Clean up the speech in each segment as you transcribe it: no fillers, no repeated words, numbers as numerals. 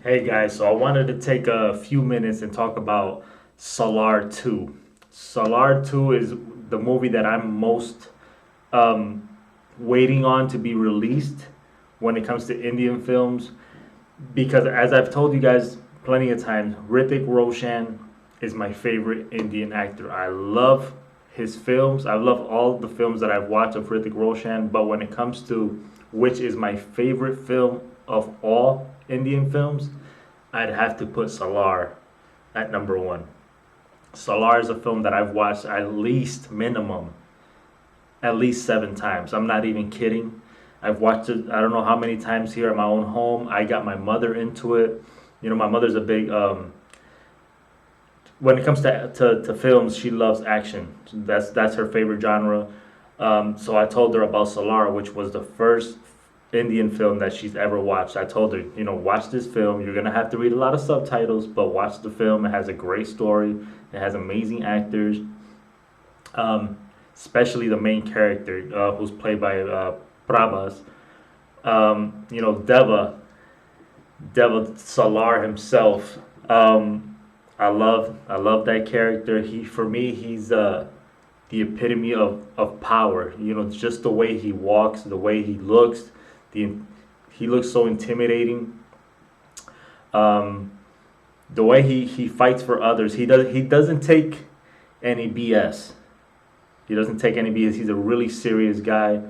Hey guys, so I wanted to take a few minutes and talk about Salaar 2. Salaar 2 is the movie that I'm most um, waiting on to be released when it comes to Indian films because, as I've told you guys plenty of times, Hrithik Roshan is my favorite Indian actor. I love his films. I love all the films that I've watched of Hrithik Roshan, but when it comes to which is my favorite film of all Indian films, I'd have to put Salaar at number one. Salaar is a film that I've watched at least minimum, at least 7 times. I'm not even kidding. I've watched it, I don't know how many times here at my own home. I got my mother into it. You know, my mother's a big, when it comes to films, she loves action. That's her favorite genre. So I told her about Salaar, which was the first Indian film that she's ever watched. I told her, watch this film. You're gonna have to read a lot of subtitles, but watch the film. It has a great story. It has amazing actors, um, especially the main character, who's played by Prabhas. Deva Salaar himself. I love that character. For me, he's the epitome of power. Just the way he walks, the way he looks, the he looks so intimidating. Um, the way he fights for others, he doesn't take any BS. He doesn't take any BS. He's a really serious guy.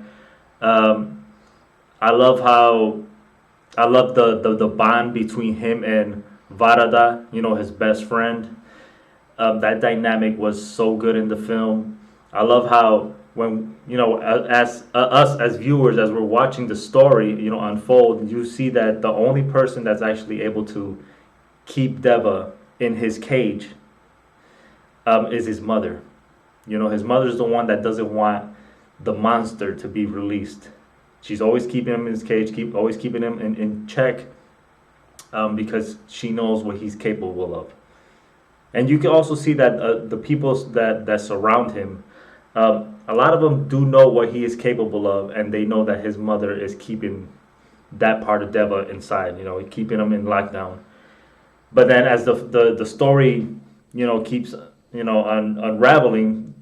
Um, I love how I love the bond between him and Varada, his best friend. That dynamic was so good in the film. I love how when as us as viewers, as we're watching the story, unfold, you see that the only person that's actually able to keep Deva in his cage, is his mother. His mother's the one that doesn't want the monster to be released. She's always keeping him in his cage, always keeping him in check, because she knows what he's capable of. And you can also see that the people that surround him, a lot of them do know what he is capable of, and they know that his mother is keeping that part of Deva inside, keeping him in lockdown. But then as the story, keeps, unraveling,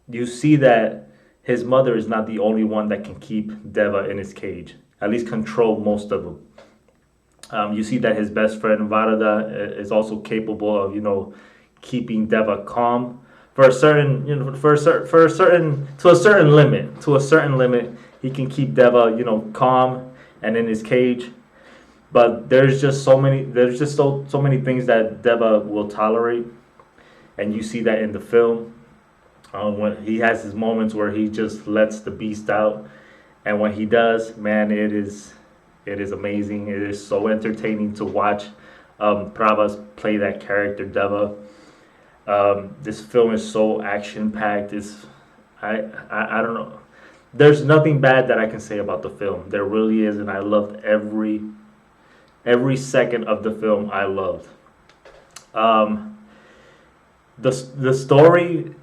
you see that his mother is not the only one that can keep Deva in his cage, at least control most of him. You see that his best friend Varada is also capable of, keeping Deva calm for a certain, for a certain to a certain limit. To a certain limit, he can keep Deva, calm and in his cage. But there's just so many things that Deva will tolerate, and you see that in the film. When he has his moments where he just lets the beast out, and when he does, man, it is amazing. It is so entertaining to watch Prabhas play that character Deva. This film is so action packed. I don't know. There's nothing bad that I can say about the film. There really is, and I loved every second of the film. I loved. Um, the story,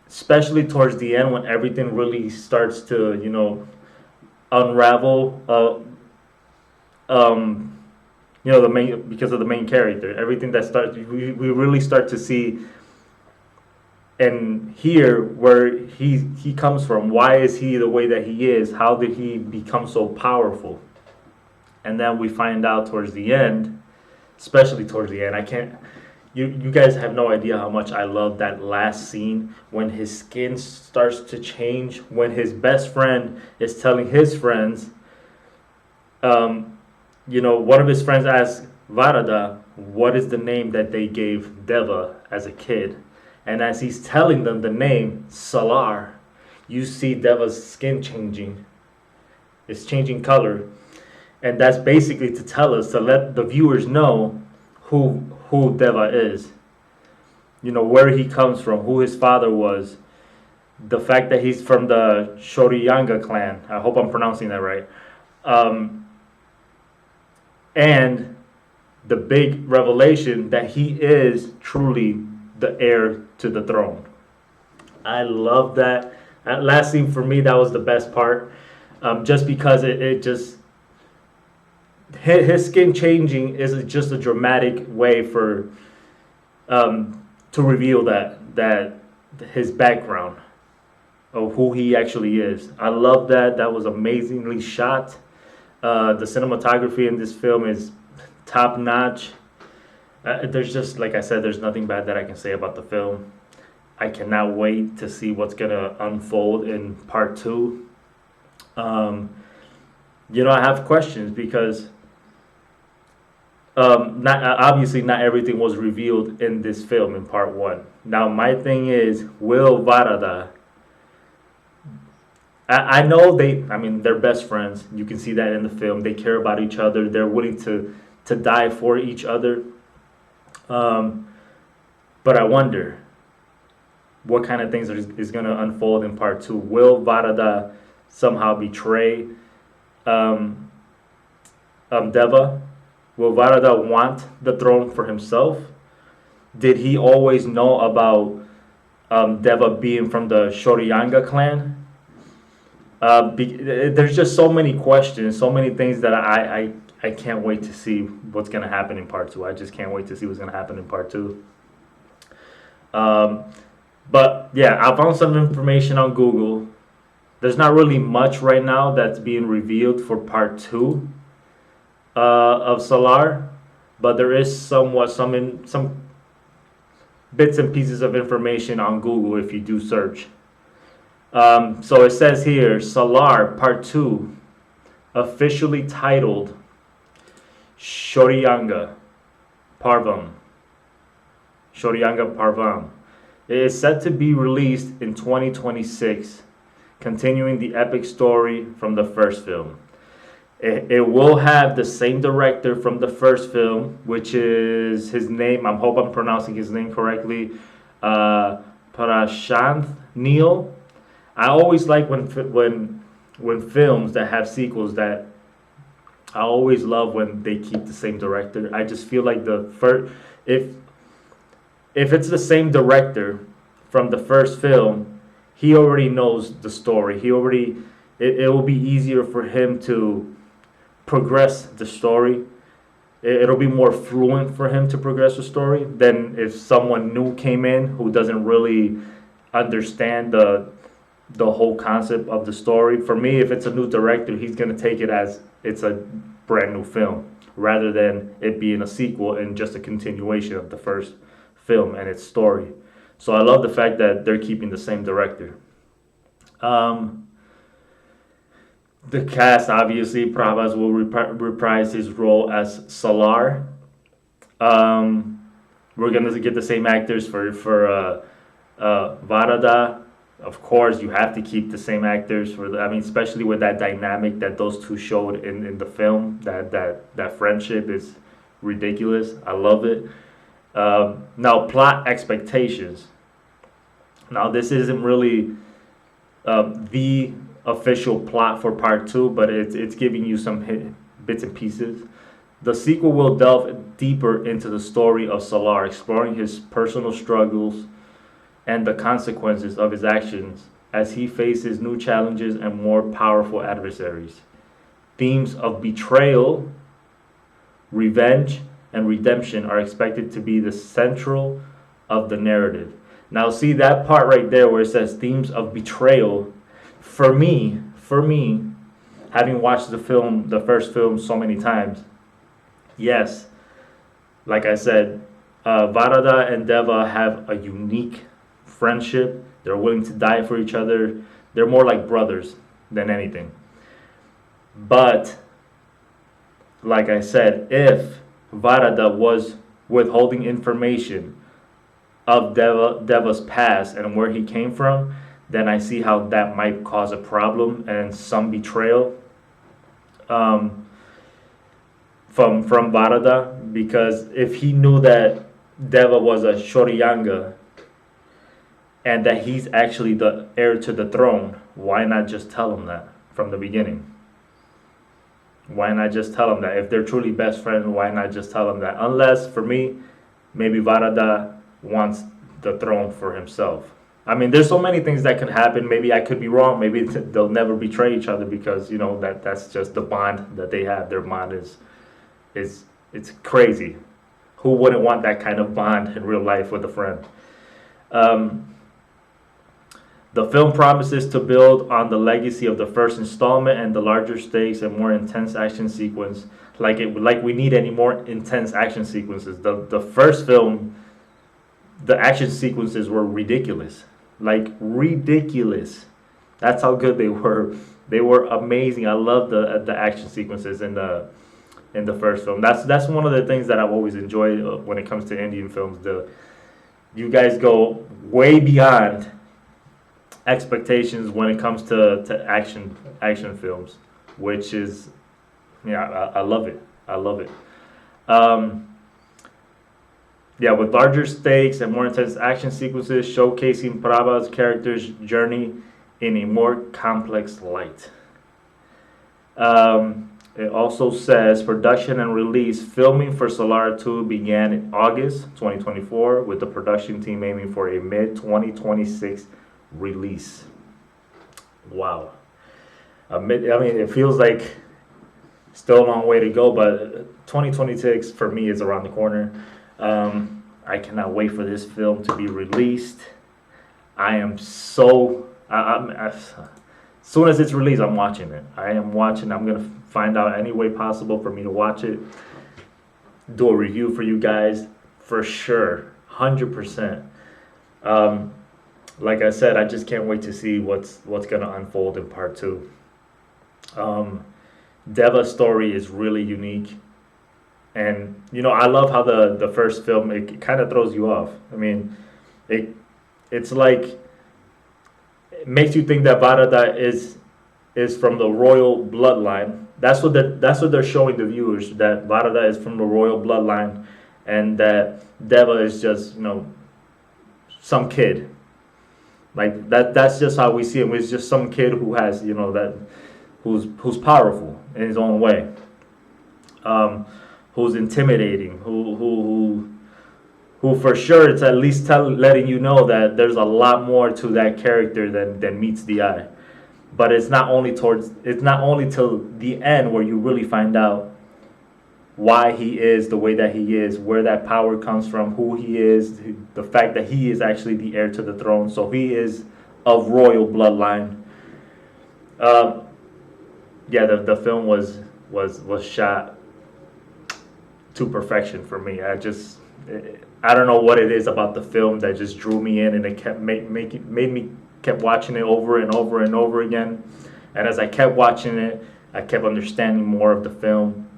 especially towards the end when everything really starts to unravel. Um, the main, because of the main character, everything that starts, we really start to see and hear where he comes from. Why is he the way that he is? How did he become so powerful? And then we find out towards the end, especially towards the end. I can't. You guys have no idea how much I love that last scene when his skin starts to change. When his best friend is telling his friends, one of his friends asks Varada, what is the name that they gave Deva as a kid? And as he's telling them the name, Salaar, you see Deva's skin changing. It's changing color. And that's basically to tell us, to let the viewers know who Deva is. Where he comes from, who his father was. The fact that he's from the Shoryanga clan. I hope I'm pronouncing that right. Um, and the big revelation that he is truly the heir to the throne. I love that. That last scene for me, that was the best part. Just because it just his skin changing is just a dramatic way for to reveal that his background of who he actually is. I love that. That was amazingly shot. The cinematography in this film is top notch. There's just, like I said, there's nothing bad that I can say about the film. I cannot wait to see what's gonna unfold in part two. Um, I have questions because not obviously not everything was revealed in this film in part one. Now my thing is, will Varada? I know they're best friends. You can see that in the film. They care about each other. They're willing to die for each other. But I wonder what kind of things is going to unfold in part two. Will Varada somehow betray Deva? Will Varada want the throne for himself? Did he always know about Deva being from the Shoryanga clan? There's just so many questions, so many things that I can't wait to see what's going to happen in part two. I just can't wait to see what's going to happen in part two. But yeah, I found some information on Google. There's not really much right now that's being revealed for part two of Salaar, but there is some bits and pieces of information on Google if you do search. So it says here, Salaar Part 2, officially titled Shoryanga Parvam. Shoryanga Parvam. It is set to be released in 2026, continuing the epic story from the first film. It will have the same director from the first film, which is his name. I hope I'm pronouncing his name correctly. Prashanth Neil. I always like when films that have sequels that I always love when they keep the same director. I just feel like the first if it's the same director from the first film, he already knows the story. It will be easier for him to progress the story. It'll be more fluent for him to progress the story than if someone new came in who doesn't really understand the whole concept of the story. For me, if it's a new director, he's going to take it as it's a brand new film rather than it being a sequel and just a continuation of the first film and its story. So I love the fact that they're keeping the same director. The cast, obviously, Prabhas will reprise his role as Salaar. We're going to get the same actors for Varada. Of course, you have to keep the same actors especially with that dynamic that those two showed in the film. That friendship is ridiculous. I love it. Now, plot expectations. Now, this isn't really the official plot for part two, but it's giving you some bits and pieces. The sequel will delve deeper into the story of Salaar, exploring his personal struggles and the consequences of his actions as he faces new challenges and more powerful adversaries. Themes of betrayal, revenge, and redemption are expected to be the central of the narrative. Now, see that part right there where it says themes of betrayal. For me, having watched the first film so many times, yes, like I said, Varada and Deva have a unique friendship. They're willing to die for each other. They're more like brothers than anything. But like I said, if Varada was withholding information of Deva's past and where he came from, then I see how that might cause a problem and some betrayal from Varada, because if he knew that Deva was a Shoryanga and that he's actually the heir to the throne, why not just tell him that from the beginning? Why not just tell him that? If they're truly best friends, why not just tell him that? Unless, for me, maybe Varada wants the throne for himself. I mean, there's so many things that can happen. Maybe I could be wrong. Maybe they'll never betray each other because, that's just the bond that they have. Their bond it's crazy. Who wouldn't want that kind of bond in real life with a friend? Um, the film promises to build on the legacy of the first installment and the larger stakes and more intense action sequence. Like we need any more intense action sequences. The first film, the action sequences were ridiculous, like ridiculous. That's how good they were. They were amazing. I love the action sequences in the first film. That's one of the things that I've always enjoyed when it comes to Indian films. You guys go way beyond expectations when it comes to action films, which is, yeah, I love it. I love it. Yeah, with larger stakes and more intense action sequences showcasing Prabhas' character's journey in a more complex light. It also says production and release. Filming for Salaar 2 began in August 2024, with the production team aiming for a mid-2026 release. Wow. I mean, it feels like still a long way to go, but 2026 for me is around the corner. I cannot wait for this film to be released. I am so... as soon as it's released, I'm watching it. I am watching. I'm going to find out any way possible for me to watch it. Do a review for you guys for sure. 100%. Like I said, I just can't wait to see what's going to unfold in part 2. Deva's story is really unique. And, I love how the first film, it kind of throws you off. I mean, it's like... It makes you think that Varada is from the royal bloodline. That's what they're showing the viewers, that Varada is from the royal bloodline, and that Deva is just some kid. Like that's just how we see him. It's just some kid who has who's powerful in his own way, who's intimidating, who for sure it's at least letting you know that there's a lot more to that character than meets the eye. But it's not only till the end where you really find out why he is the way that he is, where that power comes from, who he is, the fact that he is actually the heir to the throne. So he is of royal bloodline. Yeah, the film was shot to perfection for me. I don't know what it is about the film that just drew me in, and it kept made me kept watching it over and over and over again. And as I kept watching it, I kept understanding more of the film.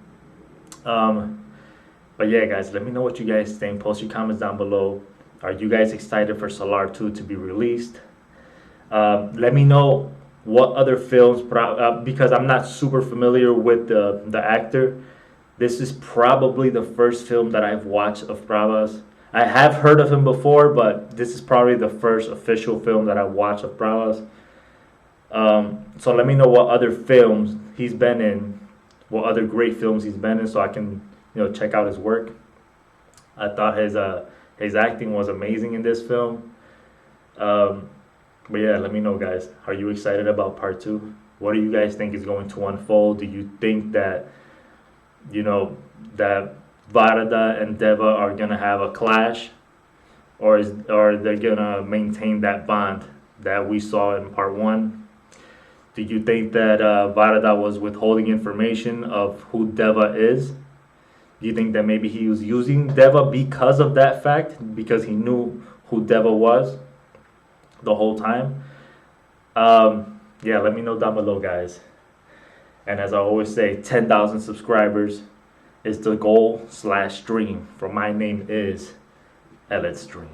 But yeah, guys, let me know what you guys think. Post your comments down below. Are you guys excited for Salaar 2 to be released? Let me know what other films, because I'm not super familiar with the actor. This is probably the first film that I've watched of Prabhas. I have heard of him before, but this is probably the first official film that I watched of Prabhas. So let me know what other films he's been in, what other great films he's been in, so I can check out his work. I thought his acting was amazing in this film. But yeah, let me know, guys. Are you excited about part 2? What do you guys think is going to unfold? Do you think that that Varada and Deva are gonna have a clash, or they're gonna maintain that bond that we saw in part 1? Do you think that Varada was withholding information of who Deva is? Do you think that maybe he was using Deva because of that fact, because he knew who Deva was the whole time? Yeah, let me know down below, guys. And as I always say, 10,000 subscribers is the goal /dream. For my name is El-EdStream.